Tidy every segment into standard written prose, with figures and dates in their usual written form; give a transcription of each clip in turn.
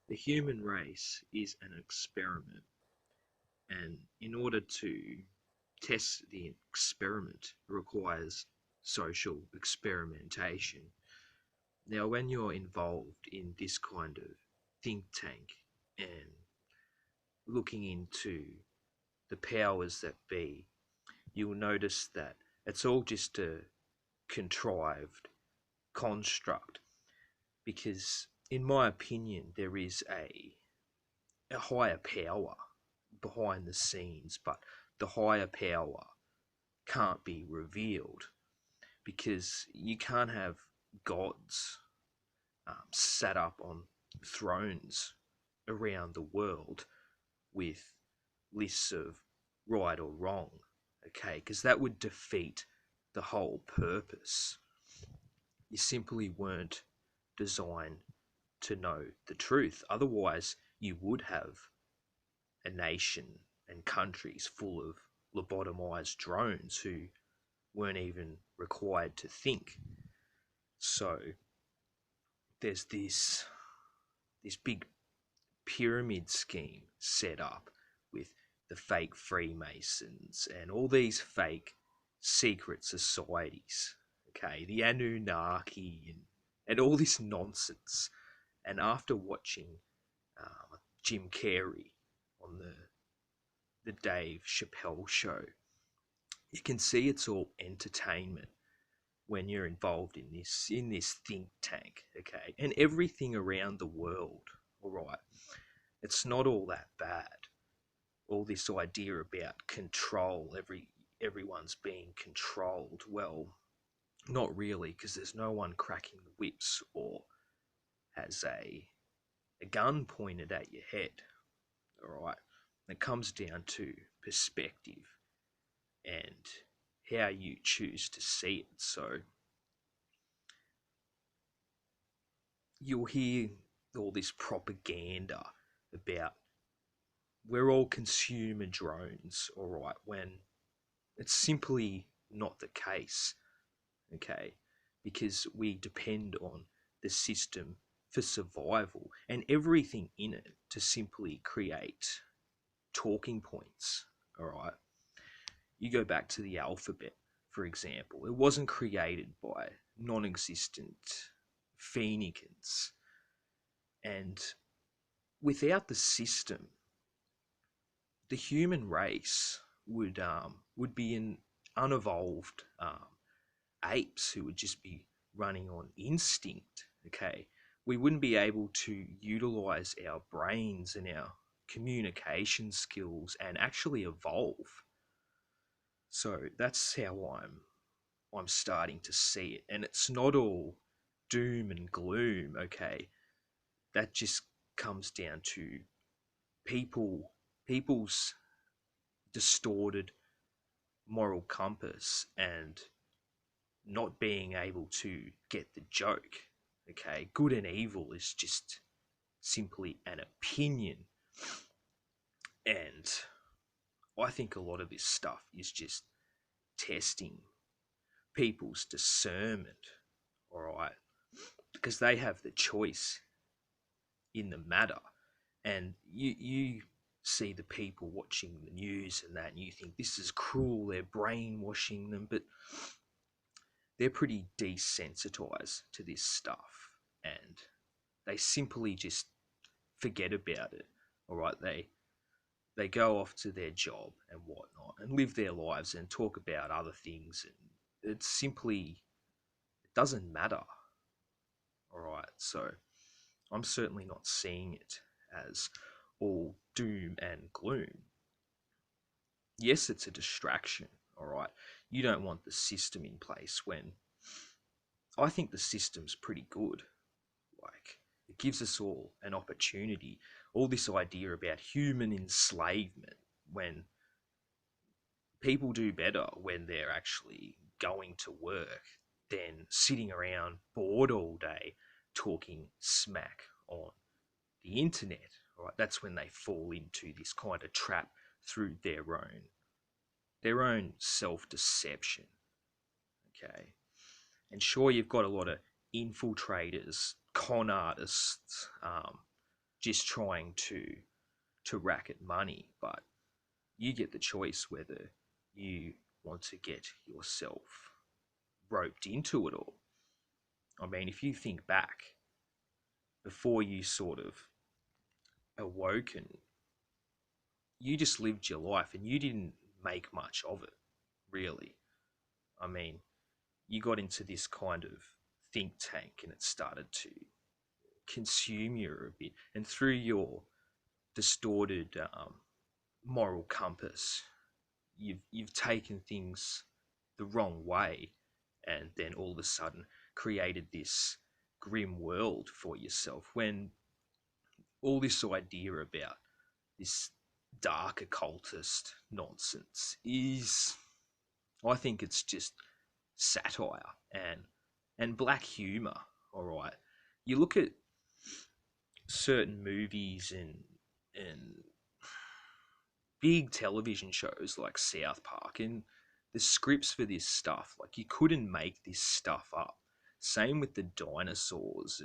The human race is an experiment, and in order to test the experiment requires social experimentation. Now, when you're involved in this kind of think tank and looking into the powers that be, you'll notice that it's all just a contrived construct because, in my opinion, there is a higher power behind the scenes, but the higher power can't be revealed because you can't have gods sat up on thrones around the world with lists of right or wrong, okay? Because that would defeat the whole purpose. You simply weren't designed to know the truth. Otherwise, you would have a nation and countries full of lobotomized drones who weren't even required to think. So there's this big pyramid scheme set up with the fake Freemasons and all these fake secret societies. Okay, the Anunnaki and all this nonsense. And after watching Jim Carrey on the Dave Chappelle show, you can see it's all entertainment when you're involved in this think tank, okay? And everything around the world, all right, it's not all that bad. All this idea about control, everyone's being controlled. Well, not really, because there's no one cracking the whips or has a gun pointed at your head. All right, it comes down to perspective and how you choose to see it. So you'll hear all this propaganda about we're all consumer drones, all right, when it's simply not the case, okay? Because we depend on the system for survival and everything in it to simply create talking points, all right? You go back to the alphabet, for example, it wasn't created by non existent Phoenicians. And without the system, the human race would be an unevolved apes who would just be running on instinct. Okay, we wouldn't be able to utilize our brains and our communication skills and actually evolve. So that's how I'm starting to see it, and it's not all doom and gloom. Okay, that just comes down to people's distorted moral compass and not being able to get the joke. Okay, good and evil is just simply an opinion, and I think a lot of this stuff is just testing people's discernment, all right, because they have the choice in the matter, and you see the people watching the news and that, and you think this is cruel, they're brainwashing them, but they're pretty desensitized to this stuff and they simply just forget about it. All right, they go off to their job and whatnot and live their lives and talk about other things, and it simply it doesn't matter. All right, so I'm certainly not seeing it as all doom and gloom. Yes, it's a distraction. All right, you don't want the system in place when I think the system's pretty good. Like, it gives us all an opportunity. All this idea about human enslavement, when people do better when they're actually going to work than sitting around bored all day talking smack on the internet. Right? That's when they fall into this kind of trap through their own self-deception. Okay. And sure, you've got a lot of infiltrators, con artists, just trying to racket money, but you get the choice whether you want to get yourself roped into it all. I mean, if you think back before you sort of awoken, you just lived your life and you didn't make much of it, really. I mean, you got into this kind of think tank and it started to consume you a bit, and through your distorted moral compass, you've taken things the wrong way, and then all of a sudden created this grim world for yourself. When all this idea about this dark occultist nonsense is, I think it's just satire and black humor. All right, you look at certain movies and big television shows like South Park, and the scripts for this stuff, like, you couldn't make this stuff up. Same with the dinosaurs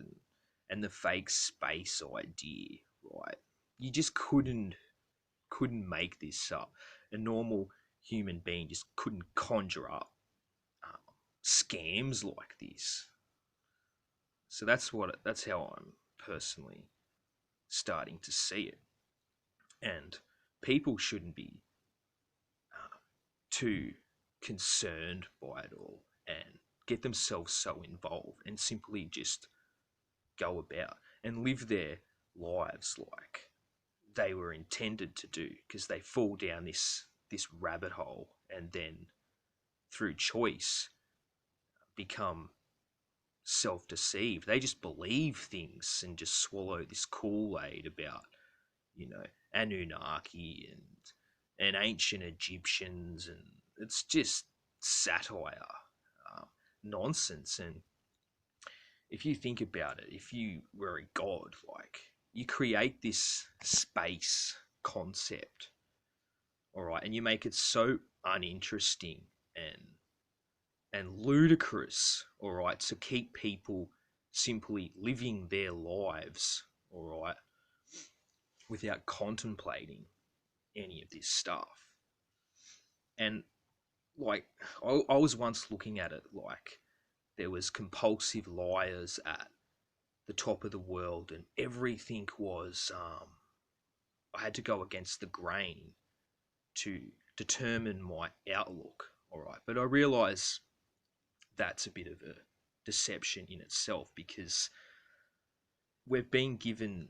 and the fake space idea, right? You just couldn't make this up. A normal human being just couldn't conjure up scams like this. So that's how I'm personally starting to see it, and people shouldn't be too concerned by it all and get themselves so involved, and simply just go about and live their lives like they were intended to do, because they fall down this rabbit hole and then through choice become self-deceived. They just believe things and just swallow this Kool-Aid about, Anunnaki and ancient Egyptians, and it's just satire, nonsense. And if you think about it, if you were a god, like, you create this space concept, all right, and you make it so uninteresting and ludicrous, all right, to keep people simply living their lives, all right, without contemplating any of this stuff. And like, I was once looking at it like there was compulsive liars at the top of the world, and everything was I had to go against the grain to determine my outlook, all right. But I realize that's a bit of a deception in itself, because we've been given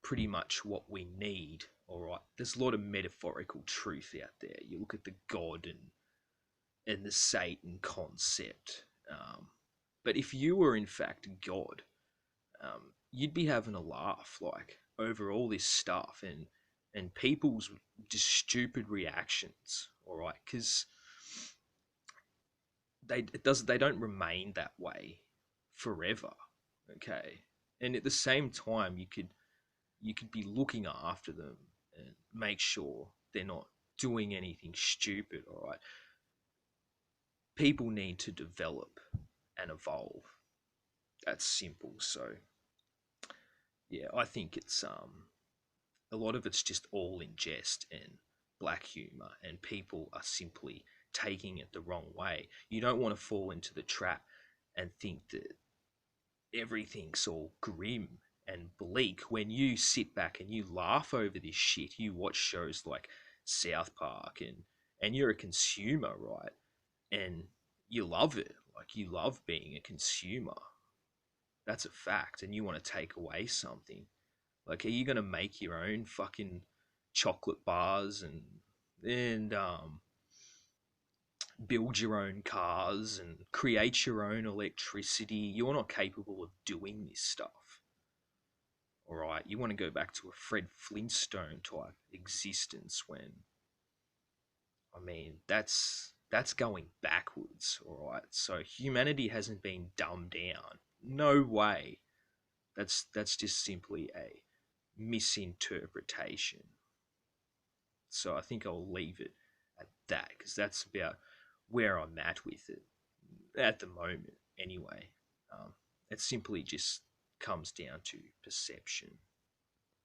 pretty much what we need, all right. There's a lot of metaphorical truth out there. You look at the God and the Satan concept, but if you were in fact God, you'd be having a laugh, like, over all this stuff and people's just stupid reactions, all right, because they don't remain that way forever, okay. And at the same time, you could be looking after them and make sure they're not doing anything stupid, all right. People need to develop and evolve. That's simple. So yeah, I think it's a lot of it's just all in jest and black humor, and people are simply taking it the wrong way. You don't want to fall into the trap and think that everything's all grim and bleak when you sit back and you laugh over this shit. You watch shows like South Park, and you're a consumer, right? And you love it. Like, you love being a consumer. That's a fact. And you want to take away something. Like, are you gonna make your own fucking chocolate bars and build your own cars and create your own electricity? You're not capable of doing this stuff. All right, you want to go back to a Fred Flintstone type existence when, I mean, that's going backwards. All right, so humanity hasn't been dumbed down. No way. That's just simply a misinterpretation. So I think I'll leave it at that, because that's about where I'm at with it at the moment. Anyway, it's simply just comes down to perception.